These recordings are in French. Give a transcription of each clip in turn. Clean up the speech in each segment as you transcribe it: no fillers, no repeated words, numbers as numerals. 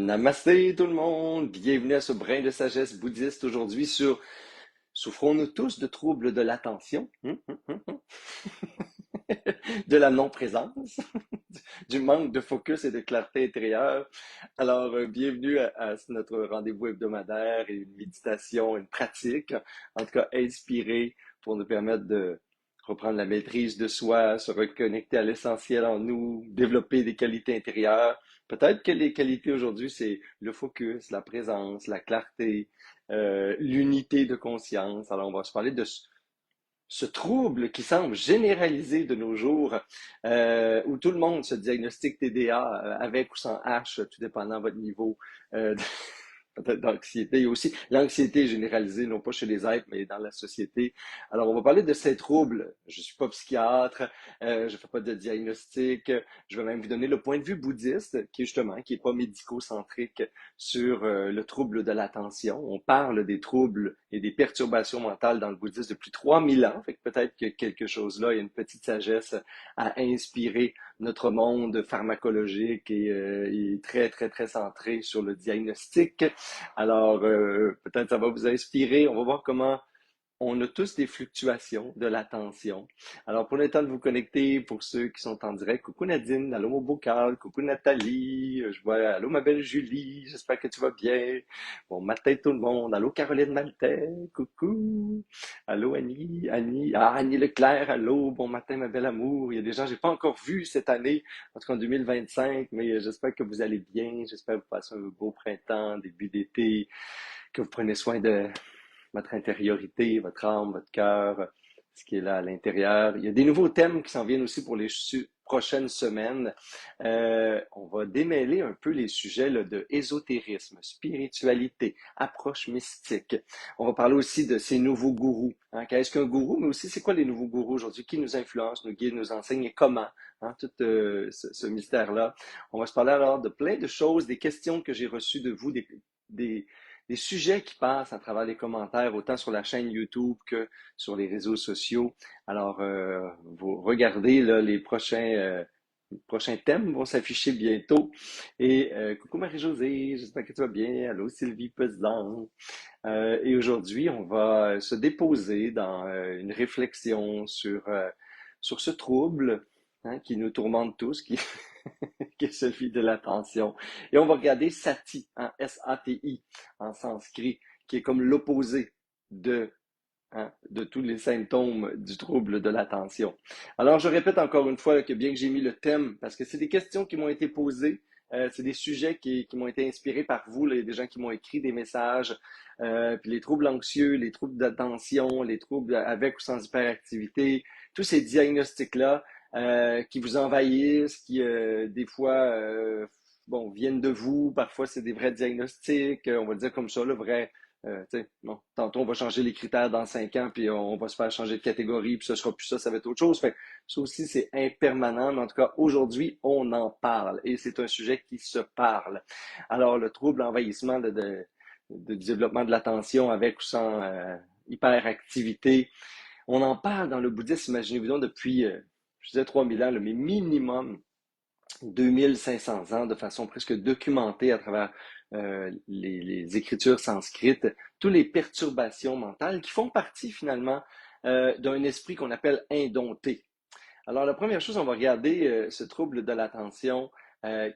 Namasté tout le monde, bienvenue à ce brin de sagesse bouddhiste aujourd'hui sur souffrons-nous tous de troubles de l'attention, de la non-présence, du manque de focus et de clarté intérieure. Alors, bienvenue à notre rendez-vous hebdomadaire et une méditation, une pratique, en tout cas inspirée pour nous permettre de reprendre la maîtrise de soi, se reconnecter à l'essentiel en nous, développer des qualités intérieures. Peut-être que les qualités aujourd'hui, c'est le focus, la présence, la clarté, l'unité de conscience. Alors, on va se parler de ce trouble qui semble généralisé de nos jours, où tout le monde se diagnostique TDA avec ou sans H, tout dépendant de votre niveau peut-être d'anxiété. Il y a aussi l'anxiété généralisée, non pas chez les êtres, mais dans la société. Alors, on va parler de ces troubles. Je suis pas psychiatre, je fais pas de diagnostic. Je vais même vous donner le point de vue bouddhiste, qui est justement, qui est pas médico-centrique sur le trouble de l'attention. On parle des troubles et des perturbations mentales dans le bouddhisme depuis 3000 ans. Fait que peut-être que quelque chose là, il y a une petite sagesse à inspirer notre monde pharmacologique et très, très, très centré sur le diagnostic. Alors, peut-être ça va vous inspirer. On va voir comment on a tous des fluctuations de l'attention. Alors, pour le temps de vous connecter, pour ceux qui sont en direct, coucou Nadine, allô mon bocal, coucou Nathalie, je vois, allô ma belle Julie, j'espère que tu vas bien. Bon matin tout le monde, allô Caroline Maltais, coucou, allô Annie Leclerc, allô, bon matin ma belle amour. Il y a des gens que j'ai pas encore vus cette année, en tout cas en 2025, mais j'espère que vous allez bien, j'espère que vous passez un beau printemps, début d'été, que vous prenez soin de votre intériorité, votre âme, votre cœur, ce qui est là à l'intérieur. Il y a des nouveaux thèmes qui s'en viennent aussi pour les prochaines semaines. On va démêler un peu les sujets là, de ésotérisme, spiritualité, approche mystique. On va parler aussi de ces nouveaux gourous. Hein. Qu'est-ce qu'un gourou? Mais aussi, c'est quoi les nouveaux gourous aujourd'hui? Qui nous influencent, nous guident, nous enseignent et comment? Hein, tout ce mystère-là. On va se parler alors de plein de choses, des questions que j'ai reçues de vous, des, des sujets qui passent à travers les commentaires, autant sur la chaîne YouTube que sur les réseaux sociaux. Alors, vous regardez là, prochains thèmes vont s'afficher bientôt. Et coucou Marie-Josée, j'espère que tu vas bien. Allô Sylvie Pesant. Et aujourd'hui, on va se déposer dans une réflexion sur ce trouble hein, qui nous tourmente tous, qui est celui de l'attention. Et on va regarder Sati, hein, S-A-T-I, en sanskrit, qui est comme l'opposé de, hein, de tous les symptômes du trouble de l'attention. Alors, je répète encore une fois là, que bien que j'ai mis le thème, parce que c'est des questions qui m'ont été posées, c'est des sujets qui m'ont été inspirés par vous, là, des gens qui m'ont écrit des messages, puis les troubles anxieux, les troubles d'attention, les troubles avec ou sans hyperactivité, tous ces diagnostics-là, qui vous envahissent, qui des fois bon, viennent de vous, parfois c'est des vrais diagnostics, on va le dire comme ça, le vrai. Bon, tantôt on va changer les critères dans 5 ans, puis on va se faire changer de catégorie, puis ce sera plus ça, ça va être autre chose. Fait, ça aussi, c'est impermanent, mais en tout cas, aujourd'hui, on en parle et c'est un sujet qui se parle. Alors, le trouble envahissement de développement de l'attention avec ou sans hyperactivité, on en parle dans le bouddhisme, imaginez-vous donc, depuis, je disais 3000 ans, là, mais minimum 2500 ans de façon presque documentée à travers les écritures sanskrites, toutes les perturbations mentales qui font partie finalement d'un esprit qu'on appelle indompté. Alors, la première chose, on va regarder ce trouble de l'attention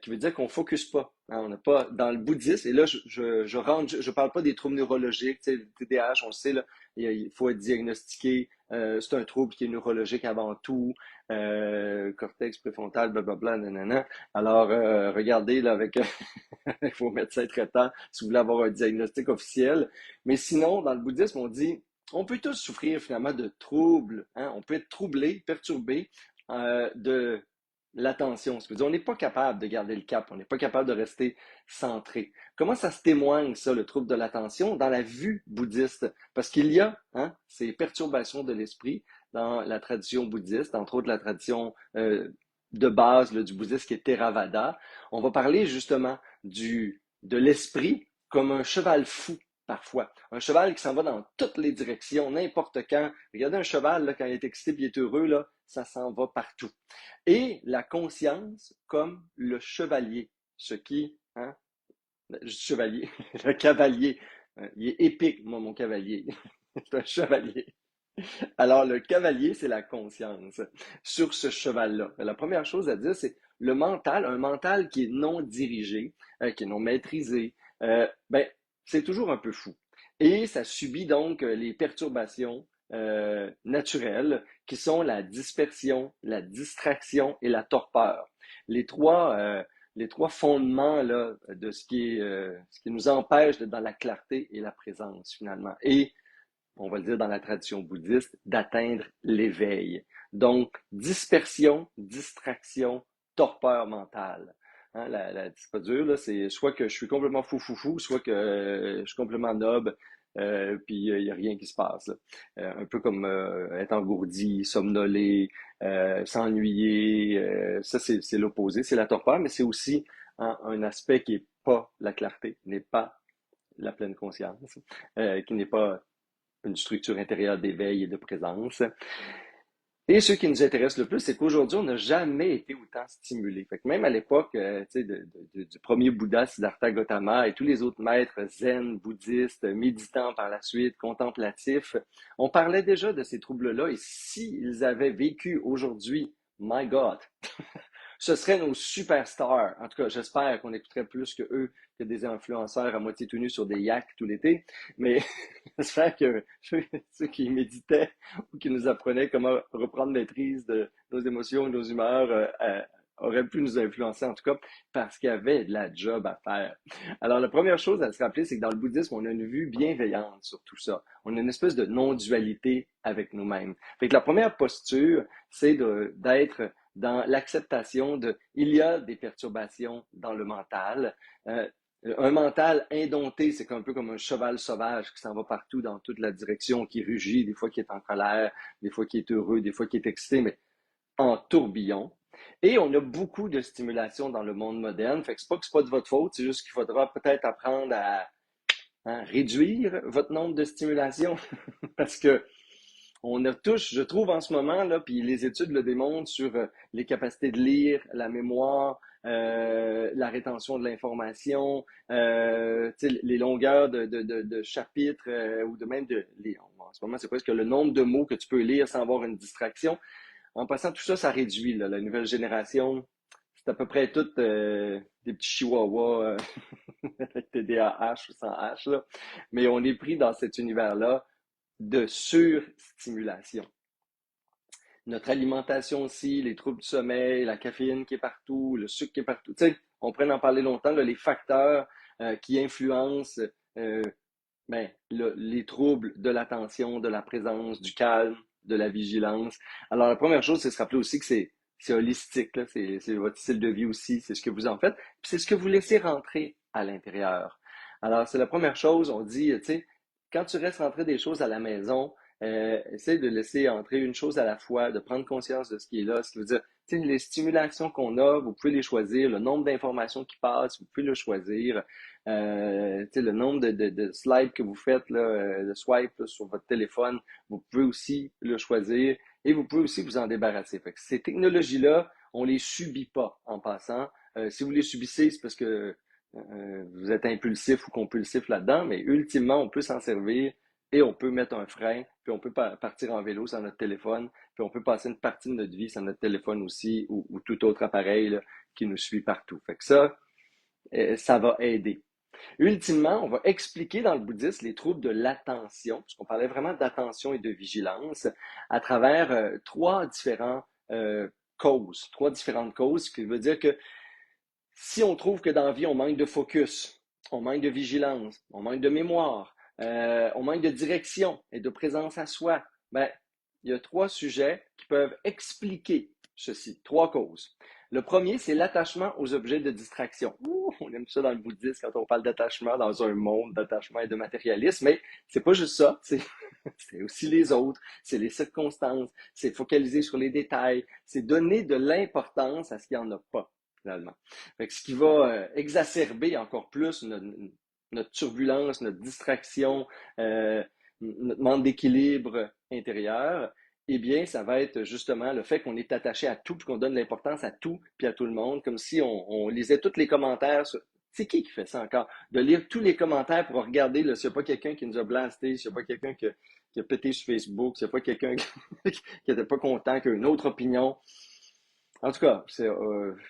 qui veut dire qu'on ne focus pas. Hein, on n'a pas, dans le bouddhisme, et là, je parle pas des troubles neurologiques, tu sais, le TDAH, on le sait, là, il faut être diagnostiqué, c'est un trouble qui est neurologique avant tout, cortex préfrontal, blablabla, nanana. Alors, regardez, là, avec vos médecins traitants, si vous voulez avoir un diagnostic officiel. Mais sinon, dans le bouddhisme, on dit, on peut tous souffrir finalement de troubles, hein? On peut être troublé, perturbé, de l'attention. Ça veut dire on n'est pas capable de garder le cap, on n'est pas capable de rester centré. Comment ça se témoigne, ça, le trouble de l'attention, dans la vue bouddhiste? Parce qu'il y a hein, ces perturbations de l'esprit dans la tradition bouddhiste, entre autres la tradition de base là, du bouddhisme qui est Theravada. On va parler justement de l'esprit comme un cheval fou parfois. Un cheval qui s'en va dans toutes les directions, n'importe quand. Regardez un cheval, là, quand il est excité et il est heureux, là, ça s'en va partout. Et la conscience comme le chevalier, ce qui hein, Je dis chevalier, le cavalier. Il est épique, moi, mon cavalier. C'est un chevalier. Alors, le cavalier, c'est la conscience sur ce cheval-là. La première chose à dire, c'est le mental, un mental qui est non dirigé, qui est non maîtrisé, ben, c'est toujours un peu fou. Et ça subit donc les perturbations naturelles qui sont la dispersion, la distraction et la torpeur. Les trois, euh, les trois fondements là, de ce qui nous empêche d'être dans la clarté et la présence finalement. Et on va le dire dans la tradition bouddhiste, d'atteindre l'éveil. Donc, dispersion, distraction, torpeur mentale. Hein, c'est pas dur, là, c'est soit que je suis complètement fou, soit que je suis complètement nob, puis il n'y a rien qui se passe. Un peu comme être engourdi, somnolé, s'ennuyer, ça c'est l'opposé, c'est la torpeur, mais c'est aussi hein, un aspect qui n'est pas la clarté, n'est pas la pleine conscience, qui n'est pas une structure intérieure d'éveil et de présence. Et ce qui nous intéresse le plus, c'est qu'aujourd'hui, on n'a jamais été autant stimulé. Fait que même à l'époque du premier Bouddha, Siddhartha Gautama, et tous les autres maîtres zen, bouddhistes, méditants par la suite, contemplatifs, on parlait déjà de ces troubles-là. Et s'ils avaient vécu aujourd'hui, my God, ce seraient nos superstars. En tout cas, j'espère qu'on écouterait plus que eux que des influenceurs à moitié tout nus sur des yaks tout l'été. Mais j'espère que ceux qui méditaient ou qui nous apprenaient comment reprendre maîtrise de nos émotions et nos humeurs auraient pu nous influencer, en tout cas, parce qu'il y avait de la job à faire. Alors, la première chose à se rappeler, c'est que dans le bouddhisme, on a une vue bienveillante sur tout ça. On a une espèce de non-dualité avec nous-mêmes. Fait que la première posture, c'est d'être dans l'acceptation de il y a des perturbations dans le mental. Un mental indompté, c'est un peu comme un cheval sauvage qui s'en va partout dans toute la direction, qui rugit, des fois qui est en colère, des fois qui est heureux, des fois qui est excité, mais en tourbillon. Et on a beaucoup de stimulation dans le monde moderne. Fait que c'est pas de votre faute, c'est juste qu'il faudra peut-être apprendre à hein, réduire votre nombre de stimulations parce que on a tous, je trouve en ce moment, là, puis les études le démontrent sur les capacités de lire, la mémoire, la rétention de l'information, les longueurs de chapitres ou de même en ce moment, c'est presque le nombre de mots que tu peux lire sans avoir une distraction. En passant, tout ça, ça réduit. Là, la nouvelle génération, c'est à peu près toutes des petits chihuahuas avec TDAH ou sans H. Là. Mais on est pris dans cet univers-là de surstimulation. Notre alimentation aussi, les troubles du sommeil, la caféine qui est partout, le sucre qui est partout. Tu sais, on pourrait en parler longtemps, là, les facteurs qui influencent les troubles de l'attention, de la présence, du calme, de la vigilance. Alors, la première chose, c'est se rappeler aussi que c'est holistique, là, c'est votre style de vie aussi, c'est ce que vous en faites, puis c'est ce que vous laissez rentrer à l'intérieur. Alors, c'est la première chose, on dit, tu sais, quand tu restes rentrer des choses à la maison, essaye de laisser entrer une chose à la fois, de prendre conscience de ce qui est là, ce qui veut dire, tu sais, les stimulations qu'on a, vous pouvez les choisir, le nombre d'informations qui passent, vous pouvez le choisir, le nombre de slides que vous faites, là, de swipe là, sur votre téléphone, vous pouvez aussi le choisir et vous pouvez aussi vous en débarrasser. Fait que ces technologies-là, on les subit pas en passant. Si vous les subissez, c'est parce que vous êtes impulsif ou compulsif là-dedans, mais ultimement, on peut s'en servir et on peut mettre un frein, puis on peut partir en vélo sur notre téléphone, puis on peut passer une partie de notre vie sur notre téléphone aussi ou tout autre appareil là, qui nous suit partout. Fait que ça va aider. Ultimement, on va expliquer dans le bouddhisme les troubles de l'attention, parce qu'on parlait vraiment d'attention et de vigilance, à travers trois différentes causes, ce qui veut dire que si on trouve que dans la vie, on manque de focus, on manque de vigilance, on manque de mémoire, on manque de direction et de présence à soi, ben, il y a trois sujets qui peuvent expliquer ceci, trois causes. Le premier, c'est l'attachement aux objets de distraction. Ouh, on aime ça dans le bouddhisme quand on parle d'attachement dans un monde d'attachement et de matérialisme, mais c'est pas juste ça, c'est aussi les autres, c'est les circonstances, c'est focaliser sur les détails, c'est donner de l'importance à ce qu'il n'y en a pas finalement. Fait que ce qui va exacerber encore plus notre turbulence, notre distraction, notre manque d'équilibre intérieur, eh bien, ça va être justement le fait qu'on est attaché à tout, puis qu'on donne l'importance à tout, puis à tout le monde, comme si on lisait tous les commentaires C'est qui fait ça encore? De lire tous les commentaires pour regarder là, s'il n'y a pas quelqu'un qui nous a blasté, s'il n'y a pas quelqu'un qui a pété sur Facebook, s'il n'y a pas quelqu'un qui n'était pas content, qui a une autre opinion. En tout cas,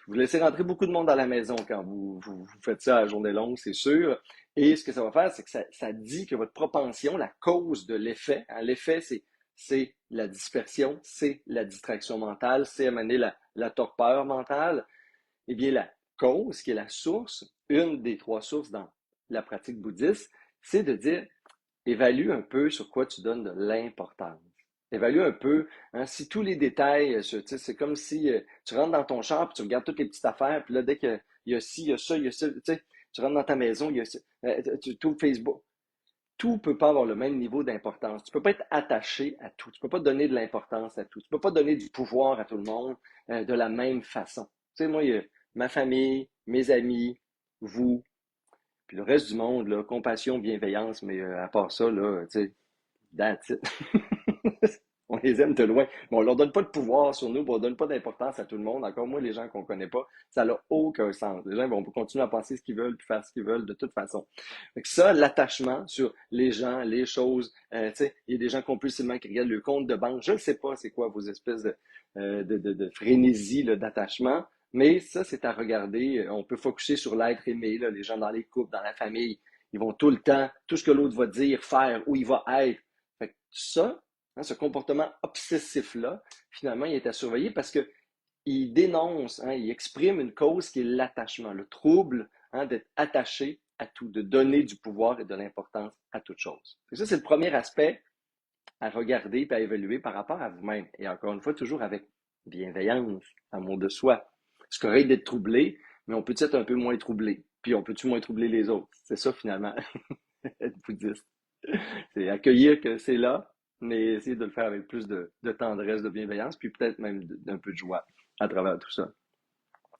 vous laissez rentrer beaucoup de monde dans la maison quand vous faites ça à journée longue, c'est sûr. Et ce que ça va faire, c'est que ça dit que votre propension, la cause de l'effet, hein, l'effet, c'est la dispersion, c'est la distraction mentale, c'est amener la torpeur mentale. Eh bien, la cause, qui est la source, une des trois sources dans la pratique bouddhiste, c'est de dire, évalue un peu sur quoi tu donnes de l'importance. Évalue un peu, hein, si tous les détails, c'est comme si tu rentres dans ton char, puis tu regardes toutes les petites affaires, puis là, dès qu'il y a ci, il y a ça, il y a ça, tu rentres dans ta maison, il y a ça, tu ouvres Facebook. Tout ne peut pas avoir le même niveau d'importance. Tu ne peux pas être attaché à tout. Tu ne peux pas donner de l'importance à tout. Tu ne peux pas donner du pouvoir à tout le monde de la même façon. Tu sais, moi, il y a ma famille, mes amis, vous, puis le reste du monde, là, compassion, bienveillance, mais à part ça, là, tu sais, that's it. On les aime de loin. Mais on leur donne pas de pouvoir sur nous, on leur donne pas d'importance à tout le monde. Encore moins les gens qu'on connaît pas. Ça n'a aucun sens. Les gens vont continuer à penser ce qu'ils veulent, puis faire ce qu'ils veulent de toute façon. Fait que ça, l'attachement sur les gens, les choses, tu sais, il y a des gens compulsivement qui regardent le compte de banque. Je ne sais pas c'est quoi vos espèces de frénésie là, d'attachement, mais ça, c'est à regarder. On peut focuser sur l'être aimé, là, les gens dans les couples, dans la famille. Ils vont tout le temps, tout ce que l'autre va dire, faire, où il va être. Fait que ça, hein, ce comportement obsessif-là, finalement, il est à surveiller parce que il dénonce, hein, il exprime une cause qui est l'attachement, le trouble hein, d'être attaché à tout, de donner du pouvoir et de l'importance à toute chose. Et ça, c'est le premier aspect à regarder et à évaluer par rapport à vous-même. Et encore une fois, toujours avec bienveillance, amour de soi. C'est correct d'être troublé, mais on peut être un peu moins troublé. Puis on peut-tu moins troubler les autres? C'est ça finalement, être bouddhiste. C'est accueillir que c'est là, mais essayer de le faire avec plus de tendresse, de bienveillance, puis peut-être même d'un peu de joie à travers tout ça.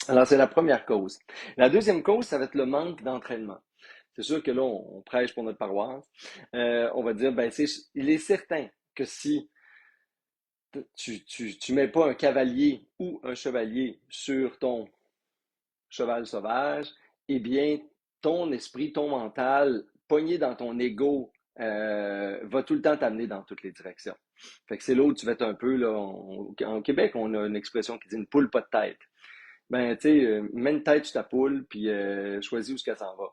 Alors, c'est la première cause. La deuxième cause, ça va être le manque d'entraînement. C'est sûr que là, on prêche pour notre paroisse. On va dire, ben, il est certain que si tu mets pas un cavalier ou un chevalier sur ton cheval sauvage, eh bien, ton esprit, ton mental, pogné dans ton ego, va tout le temps t'amener dans toutes les directions. Fait que c'est là où tu vas être un peu, là, en Québec, on a une expression qui dit une poule pas de tête. Ben, tu sais, mets une tête sur ta poule, puis choisis où ce qu'elle s'en va.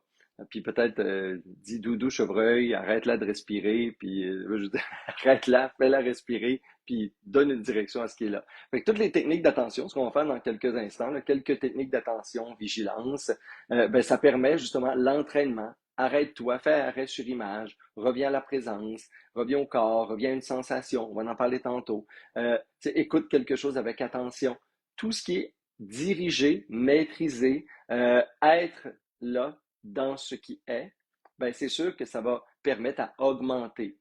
Puis peut-être dis doudou chevreuil, arrête-la de respirer, puis je veux dire, arrête-la, fais-la respirer, puis donne une direction à ce qui est là. Fait que toutes les techniques d'attention, ce qu'on va faire dans quelques instants, là, quelques techniques d'attention, vigilance, ben, ça permet justement l'entraînement. Arrête-toi, fais arrêt sur image, reviens à la présence, reviens au corps, reviens à une sensation, on va en parler tantôt. Écoute quelque chose avec attention. Tout ce qui est diriger, maîtriser, être là dans ce qui est, ben c'est sûr que ça va permettre à augmenter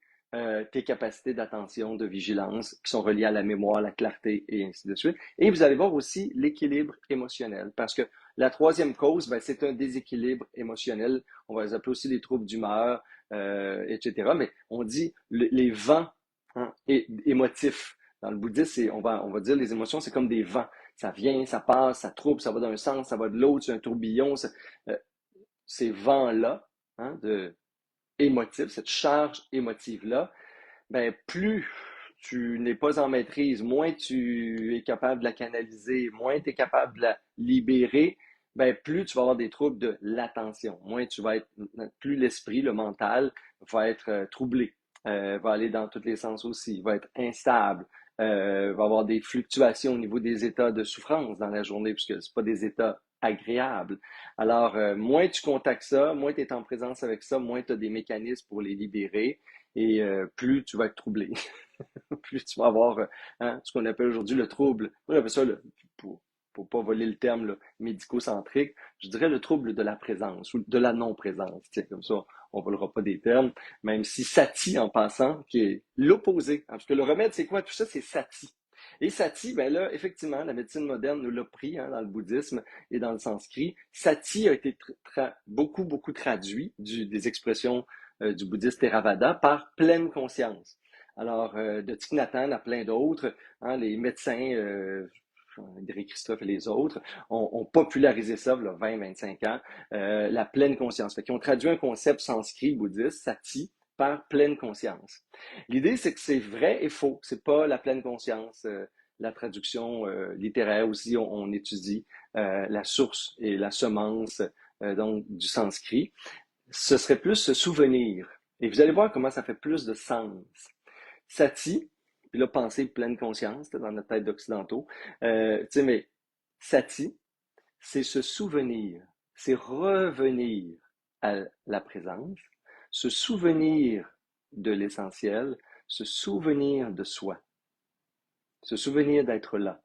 tes capacités d'attention, de vigilance qui sont reliées à la mémoire, la clarté et ainsi de suite. Et vous allez voir aussi l'équilibre émotionnel parce que la troisième cause, ben, c'est un déséquilibre émotionnel. On va les appeler aussi les troubles d'humeur, etc. Mais on dit les vents hein, émotifs. Dans le bouddhisme, on va dire les émotions, c'est comme des vents. Ça vient, ça passe, ça trouble, ça va d'un sens, ça va de l'autre, c'est un tourbillon. Ces vents-là, hein, émotifs, cette charge émotive-là, ben, plus tu n'es pas en maîtrise, moins tu es capable de la canaliser, moins tu es capable de la libérer, ben, plus tu vas avoir des troubles de l'attention, moins tu vas être, plus l'esprit, le mental va être troublé, va aller dans tous les sens aussi, va être instable, va avoir des fluctuations au niveau des états de souffrance dans la journée, puisque c'est pas des états agréables. Alors, moins tu contactes ça, moins tu es en présence avec ça, moins tu as des mécanismes pour les libérer et plus tu vas être troublé. Plus tu vas avoir hein, ce qu'on appelle aujourd'hui le trouble. Moi, j'appelle ça, pour pas voler le terme là, médico-centrique, je dirais le trouble de la présence ou de la non-présence. Tiens, comme ça, on ne volera pas des termes, même si sati, en passant, qui est l'opposé. Hein, parce que le remède, c'est quoi? Tout ça, c'est sati. Et sati, ben là, effectivement, la médecine moderne nous l'a pris hein, dans le bouddhisme et dans le sanskrit. Sati a été beaucoup, beaucoup traduit des expressions du bouddhiste Theravada par pleine conscience. Alors, de Thich Nhat Hanh à plein d'autres, hein, les médecins André Christophe et les autres, ont popularisé ça, il y a 20-25 ans, la pleine conscience. Fait qu'ils ont traduit un concept sanskrit bouddhiste, sati, par pleine conscience. L'idée, c'est que c'est vrai et faux. C'est pas la pleine conscience. La traduction littéraire aussi, on étudie la source et la semence donc du sanskrit. Ce serait plus se souvenir. Et vous allez voir comment ça fait plus de sens. Sati, puis là, pensée pleine conscience dans notre tête d'occidentaux. Tu sais, mais sati, c'est se souvenir, c'est revenir à la présence, se souvenir de l'essentiel, se souvenir de soi, se souvenir d'être là.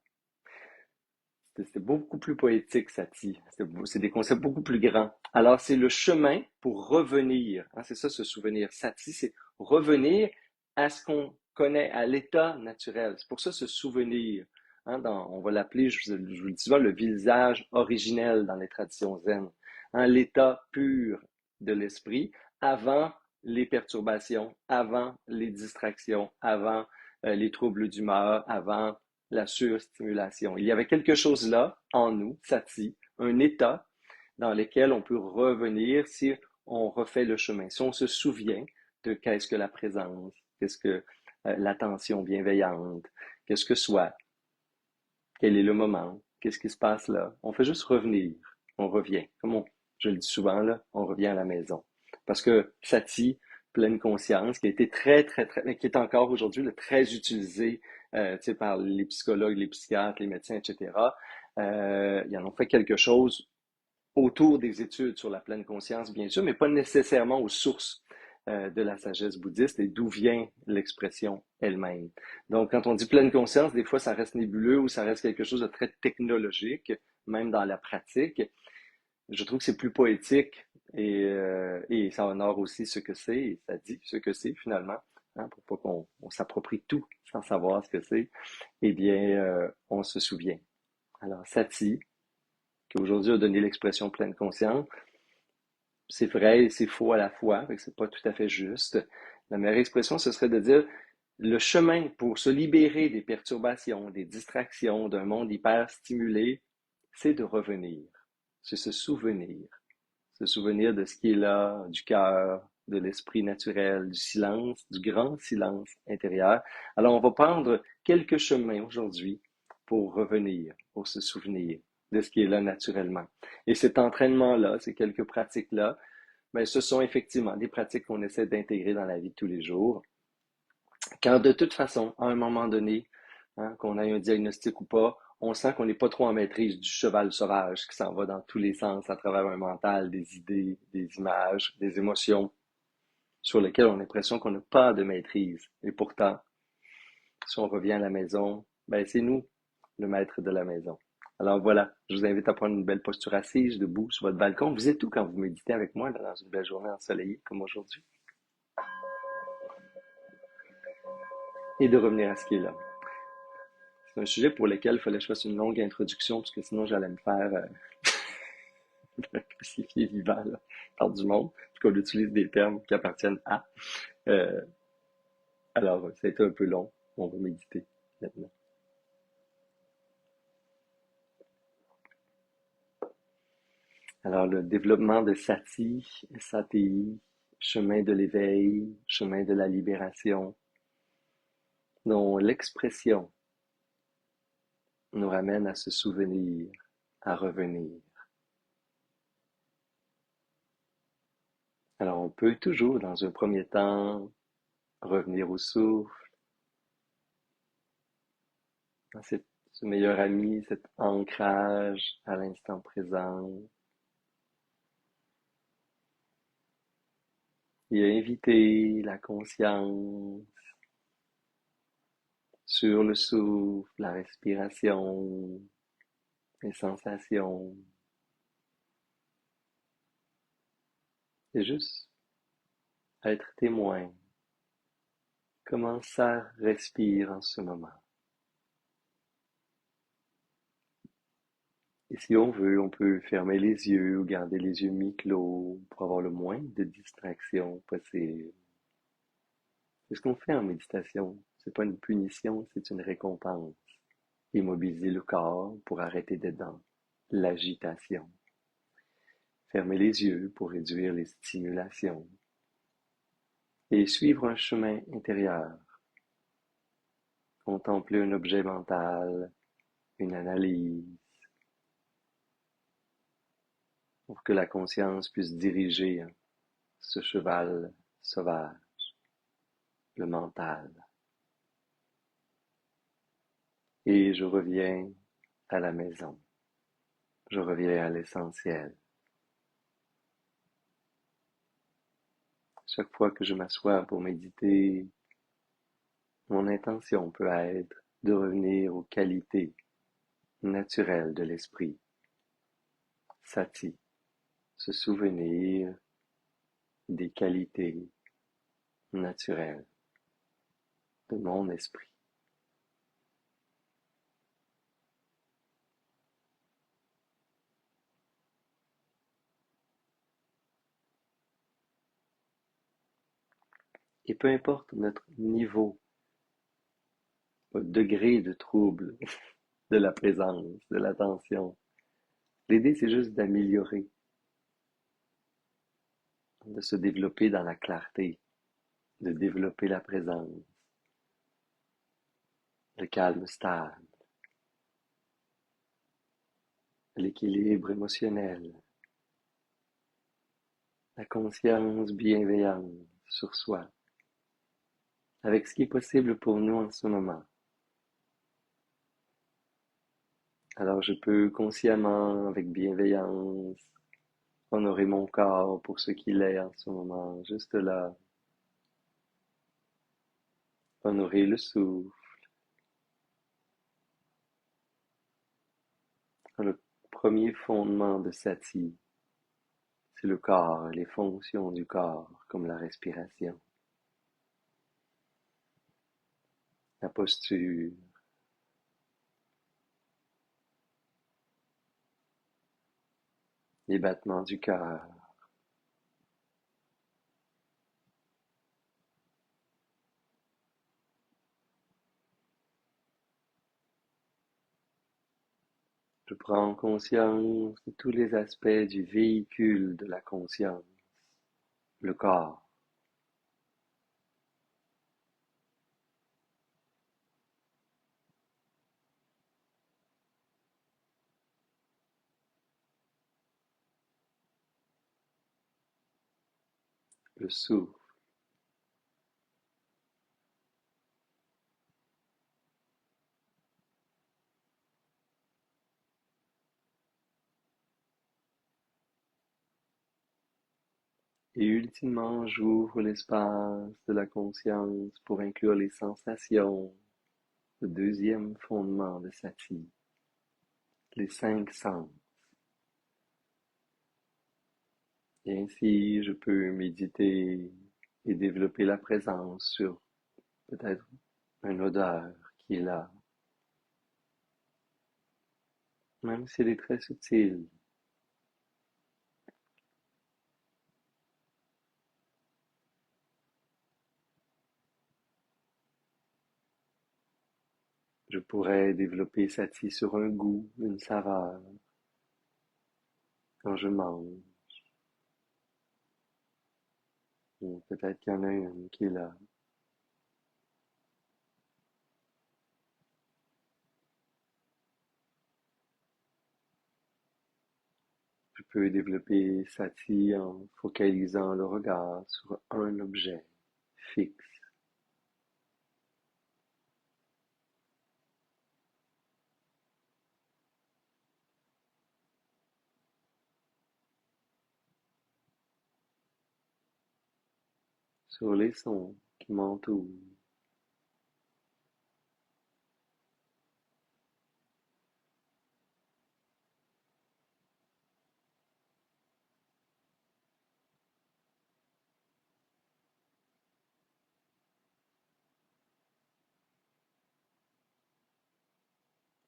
C'était beaucoup plus poétique, Sati. C'est des concepts beaucoup plus grands. Alors, c'est le chemin pour revenir. Hein, c'est ça, ce souvenir. Sati, c'est revenir à ce qu'on connaît, à l'état naturel. C'est pour ça, ce souvenir. Hein, on va l'appeler, je vous le dis souvent, le visage originel dans les traditions zen. Hein, l'état pur de l'esprit avant les perturbations, avant les distractions, avant les troubles d'humeur, avant la surstimulation. Il y avait quelque chose là, en nous, sati, un état dans lequel on peut revenir si on refait le chemin, si on se souvient de qu'est-ce que la présence, qu'est-ce que l'attention bienveillante, qu'est-ce que soit, quel est le moment, qu'est-ce qui se passe là. On fait juste revenir, on revient. Je le dis souvent, là, on revient à la maison. Parce que sati, pleine conscience, qui a été mais qui est encore aujourd'hui très utilisé par les psychologues, les psychiatres, les médecins, etc. Ils en ont fait quelque chose autour des études sur la pleine conscience, bien sûr, mais pas nécessairement aux sources de la sagesse bouddhiste et d'où vient l'expression elle-même. Donc, quand on dit pleine conscience, des fois, ça reste nébuleux ou ça reste quelque chose de très technologique, même dans la pratique. Je trouve que c'est plus poétique et ça honore aussi ce que c'est et ça dit ce que c'est finalement, hein, pour pas qu'on s'approprie tout sans savoir ce que c'est. Eh bien, on se souvient. Alors, Sati, qui aujourd'hui a donné l'expression pleine conscience, c'est vrai et c'est faux à la fois, fait que c'est pas tout à fait juste. La meilleure expression, ce serait de dire le chemin pour se libérer des perturbations, des distractions, d'un monde hyper stimulé, c'est de revenir, c'est se souvenir de ce qui est là, du cœur, de l'esprit naturel, du silence, du grand silence intérieur. Alors, on va prendre quelques chemins aujourd'hui pour revenir, pour se souvenir de ce qui est là naturellement. Et cet entraînement-là, ces quelques pratiques-là, ben, ce sont effectivement des pratiques qu'on essaie d'intégrer dans la vie de tous les jours. Car de toute façon, à un moment donné, hein, qu'on ait un diagnostic ou pas, on sent qu'on n'est pas trop en maîtrise du cheval sauvage qui s'en va dans tous les sens à travers un mental, des idées, des images, des émotions sur lesquelles on a l'impression qu'on n'a pas de maîtrise. Et pourtant, si on revient à la maison, ben c'est nous, le maître de la maison. Alors voilà, je vous invite à prendre une belle posture assise, debout, sur votre balcon. Vous êtes où quand vous méditez avec moi là, dans une belle journée ensoleillée comme aujourd'hui? Et de revenir à ce qui est là. C'est un sujet pour lequel il fallait que je fasse une longue introduction, parce que sinon j'allais me faire crucifier vivant là, par du monde, parce qu'on utilise des termes qui appartiennent à. Euh, alors, ça a été un peu long. On va méditer maintenant. Alors, le développement de Sati, Sati, chemin de l'éveil, chemin de la libération, dont l'expression nous ramène à se souvenir, à revenir. Alors, on peut toujours, dans un premier temps, revenir au souffle, à ce meilleur ami, cet ancrage à l'instant présent, et inviter la conscience sur le souffle, la respiration, les sensations, et juste être témoin. Comment ça respire en ce moment? Et si on veut, on peut fermer les yeux ou garder les yeux mi-clos pour avoir le moins de distractions possible. C'est ce qu'on fait en méditation. C'est pas une punition, c'est une récompense. Immobiliser le corps pour arrêter d'être dans l'agitation. Fermer les yeux pour réduire les stimulations. Et suivre un chemin intérieur. Contempler un objet mental, une analyse, pour que la conscience puisse diriger ce cheval sauvage, le mental. Et je reviens à la maison. Je reviens à l'essentiel. Chaque fois que je m'assois pour méditer, mon intention peut être de revenir aux qualités naturelles de l'esprit. Sati, se souvenir des qualités naturelles de mon esprit. Et peu importe notre niveau, notre degré de trouble, de la présence, de l'attention, l'idée c'est juste d'améliorer, de se développer dans la clarté, de développer la présence, le calme stable, l'équilibre émotionnel, la conscience bienveillante sur soi, avec ce qui est possible pour nous en ce moment. Alors je peux consciemment, avec bienveillance, honorer mon corps pour ce qu'il est en ce moment, juste là. Honorer le souffle, le premier fondement de Sati, c'est le corps, les fonctions du corps, comme la respiration, la posture, les battements du cœur. Je prends conscience de tous les aspects du véhicule de la conscience, le corps, le souffle, et ultimement j'ouvre l'espace de la conscience pour inclure les sensations, le deuxième fondement de Sati, les 5 sens. Et ainsi, je peux méditer et développer la présence sur peut-être une odeur qui est là, même si elle est très subtile. Je pourrais développer Sati sur un goût, une saveur, quand je mange. Ou peut-être qu'il y en a une qui est là. Je peux développer Sati en focalisant le regard sur un objet fixe. Sur les sons qui m'entourent.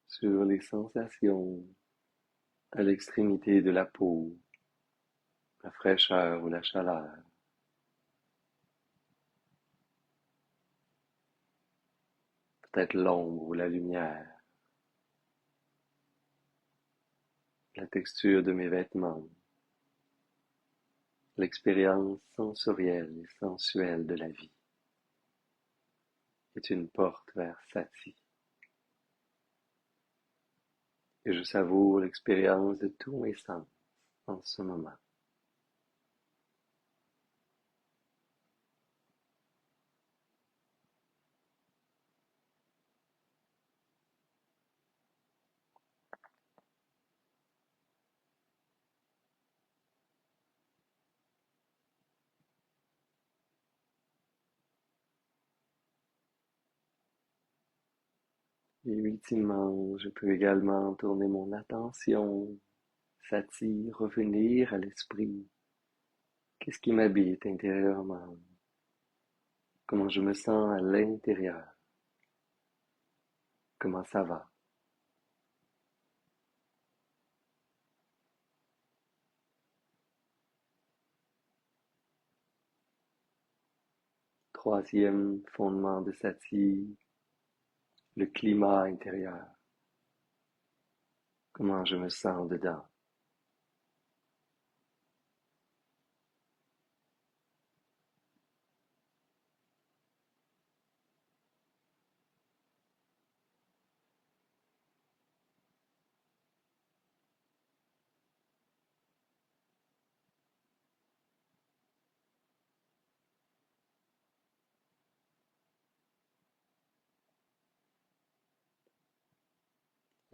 Sur les sensations à l'extrémité de la peau, la fraîcheur ou la chaleur. Peut-être l'ombre ou la lumière. la texture de mes vêtements, l'expérience sensorielle et sensuelle de la vie est une porte vers Sati. Et je savoure l'expérience de tous mes sens en ce moment. Et ultimement, je peux également tourner mon attention, Sati, revenir à l'esprit. Qu'est-ce qui m'habite intérieurement? Comment je me sens à l'intérieur? Comment ça va? Troisième fondement de Sati, le climat intérieur. Comment je me sens dedans?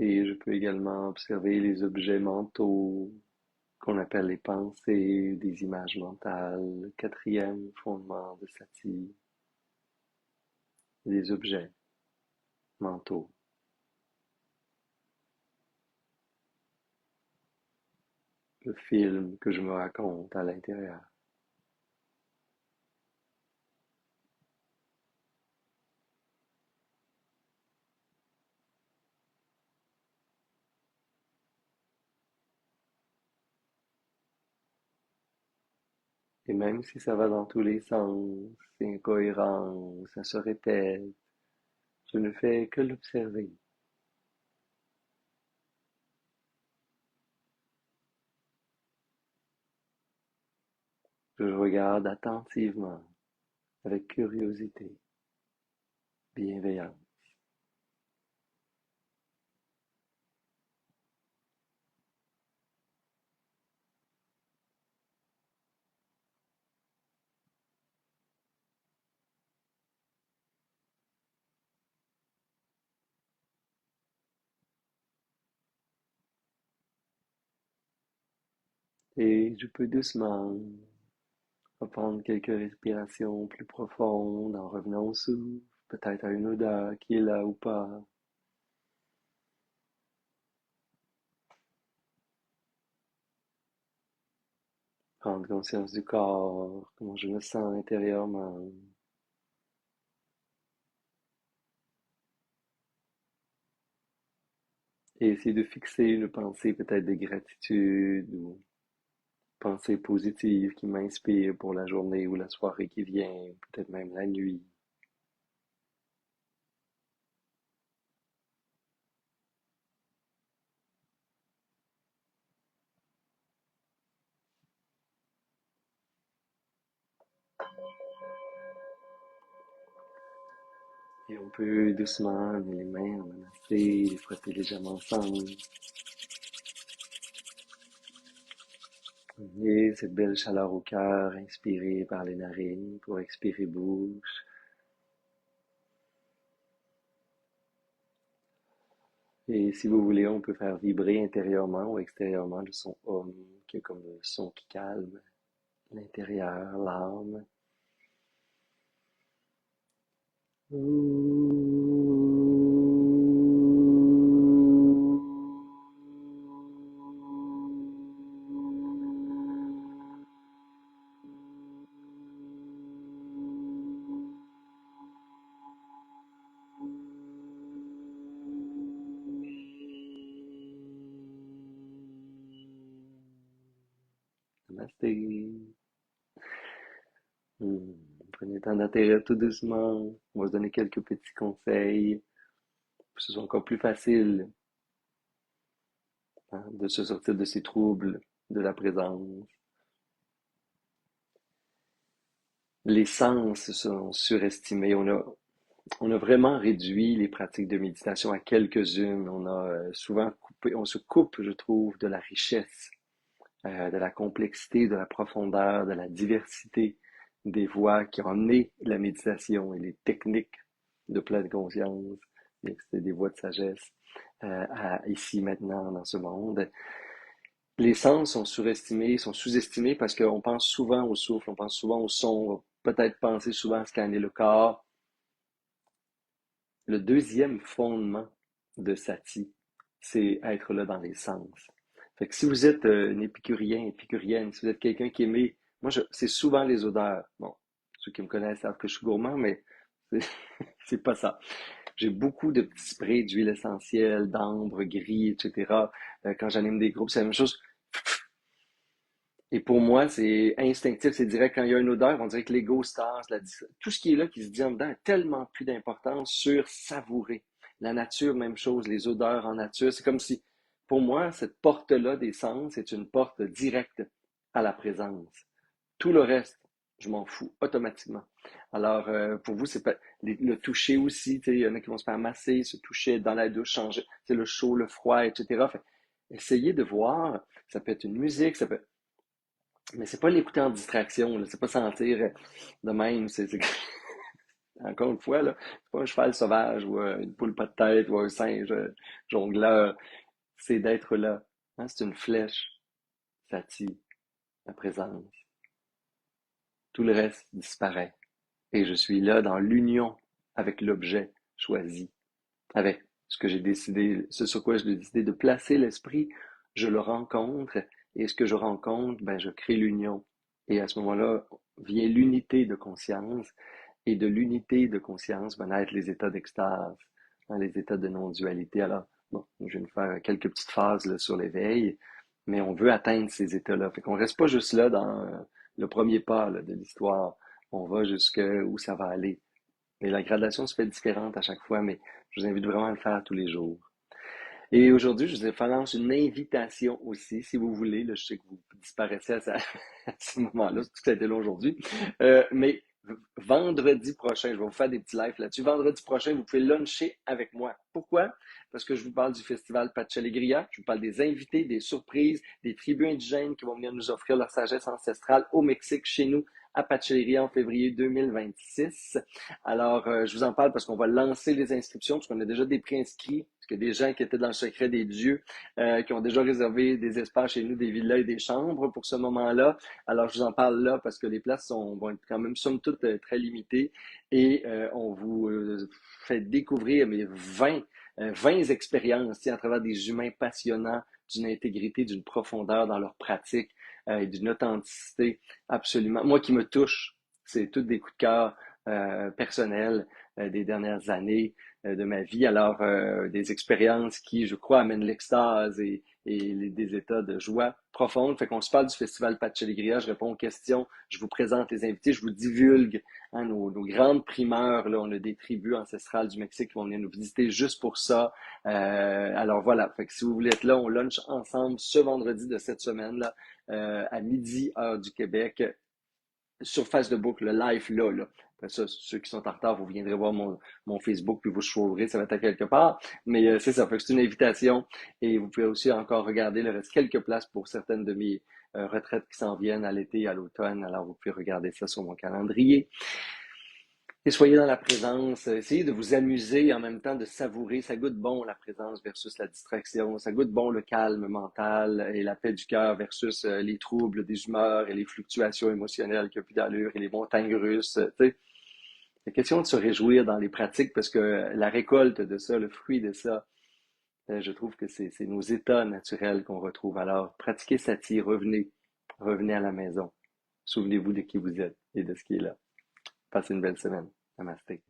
Et je peux également observer les objets mentaux qu'on appelle les pensées, des images mentales, quatrième fondement de Sati, des objets mentaux, le film que je me raconte à l'intérieur. Et même si ça va dans tous les sens, c'est incohérent, ça se répète, je ne fais que l'observer. Je le regarde attentivement, avec curiosité, bienveillance. Et je peux doucement reprendre quelques respirations plus profondes en revenant au souffle, peut-être à une odeur qui est là ou pas. Prendre conscience du corps, comment je me sens intérieurement. Et essayer de fixer une pensée peut-être de gratitude ou pensée positive qui m'inspire pour la journée ou la soirée qui vient, peut-être même la nuit. Et on peut doucement amener les mains, en amasser, les frotter légèrement ensemble. Et cette belle chaleur au cœur, inspirée par les narines pour expirer bouche. Et si vous voulez, on peut faire vibrer intérieurement ou extérieurement le son Om, qui est comme le son qui calme l'intérieur, l'âme. Namasté. Hmm. Prenez le temps d'atterrir tout doucement. On va se donner quelques petits conseils pour que ce soit encore plus facile hein, de se sortir de ces troubles de la présence. Les sens sont surestimés. On a vraiment réduit les pratiques de méditation à quelques-unes. On a souvent coupé, on se coupe, je trouve, de la richesse, de la complexité, de la profondeur, de la diversité des voies qui ont amené la méditation et les techniques de pleine conscience, des voies de sagesse, ici, maintenant, dans ce monde. Les sens sont surestimés, sont sous-estimés parce qu'on pense souvent au souffle, on pense souvent au son, on va peut-être penser souvent à scanner le corps. Le deuxième fondement de Sati, c'est être là dans les sens. Fait que si vous êtes un épicurien, épicurienne, si vous êtes quelqu'un qui aimait, c'est souvent les odeurs. Bon, ceux qui me connaissent savent que je suis gourmand, mais c'est c'est pas ça. J'ai beaucoup de petits sprays d'huile essentielle, d'ambre gris, etc. Quand j'anime des groupes, c'est la même chose. Et pour moi, c'est instinctif, c'est direct. Quand il y a une odeur, on dirait que l'ego se tasse, tout ce qui est là, qui se dit en dedans, a tellement plus d'importance sur savourer. La nature, même chose, les odeurs en nature. C'est comme si, pour moi, cette porte-là des sens est une porte directe à la présence. Tout le reste, je m'en fous automatiquement. Alors, pour vous, c'est pas le toucher aussi. Il y en a qui vont se faire masser, se toucher dans la douche, changer, le chaud, le froid, etc. Fait, essayez de voir. Ça peut être une musique, ça peut mais c'est pas l'écouter en distraction, là. C'est pas sentir de même. Encore une fois, là, c'est pas un cheval sauvage ou une poule pas de tête ou un singe jongleur. C'est d'être là. Hein, c'est une flèche. Ça tire la présence. Tout le reste disparaît. Et je suis là dans l'union avec l'objet choisi, avec ce que j'ai décidé, ce sur quoi j'ai décidé de placer l'esprit. Je le rencontre et ce que je rencontre, ben, je crée l'union. Et à ce moment-là, vient l'unité de conscience. Et de l'unité de conscience vont naître les états d'extase, hein, les états de non-dualité. Alors, bon, je vais nous faire quelques petites phases là, sur l'éveil, mais on veut atteindre ces états-là. Fait qu'on reste pas juste là dans le premier pas là, de l'histoire. On va jusque où ça va aller. Et la gradation se fait différente à chaque fois, mais je vous invite vraiment à le faire tous les jours. Et aujourd'hui, je vous lance une invitation aussi, si vous voulez. Là, je sais que vous disparaissez à ce moment-là, c'est tout ça a été long aujourd'hui. Mais vendredi prochain, je vais vous faire des petits lives là-dessus. Vendredi prochain, vous pouvez luncher avec moi. Pourquoi? Parce que je vous parle du festival Pachalegria, je vous parle des invités, des surprises, des tribus indigènes qui vont venir nous offrir leur sagesse ancestrale au Mexique, chez nous, à Pachalegria en février 2026. Alors, je vous en parle parce qu'on va lancer les inscriptions, parce qu'on a déjà des pré-inscrits, parce qu'il y a des gens qui étaient dans le secret des dieux, qui ont déjà réservé des espaces chez nous, des villas et des chambres pour ce moment-là. Alors, je vous en parle là parce que les places vont être quand même, somme toute, très limitées et on vous fait découvrir 20 expériences à travers des humains passionnants, d'une intégrité, d'une profondeur dans leur pratique et d'une authenticité absolument. Moi qui me touche, c'est tous des coups de cœur personnels des dernières années de ma vie. Alors, des expériences qui, je crois, amènent l'extase et des états de joie profonde. Fait qu'on se parle du festival Pachaligria, je réponds aux questions, je vous présente les invités, je vous divulgue hein, nos grandes primeurs. Là, on a des tribus ancestrales du Mexique qui vont venir nous visiter juste pour ça. Alors voilà, fait que si vous voulez être là, on lunch ensemble ce vendredi de cette semaine-là à midi, heure du Québec, sur Facebook, le live là. Après ça, ceux qui sont en retard, vous viendrez voir mon Facebook, puis vous choisirez, ça va être à quelque part. Mais c'est ça, fait que c'est une invitation. Et vous pouvez aussi encore regarder, il reste quelques places pour certaines de mes retraites qui s'en viennent à l'été, à l'automne. Alors, vous pouvez regarder ça sur mon calendrier. Et soyez dans la présence, essayez de vous amuser et en même temps de savourer. Ça goûte bon la présence versus la distraction. Ça goûte bon le calme mental et la paix du cœur versus les troubles des humeurs et les fluctuations émotionnelles qui n'ont plus d'allure et les montagnes russes. C'est question de se réjouir dans les pratiques parce que la récolte de ça, le fruit de ça, je trouve que c'est nos états naturels qu'on retrouve. Alors, pratiquez Sati, revenez à la maison. Souvenez-vous de qui vous êtes et de ce qui est là. Passez une belle semaine. Namasté.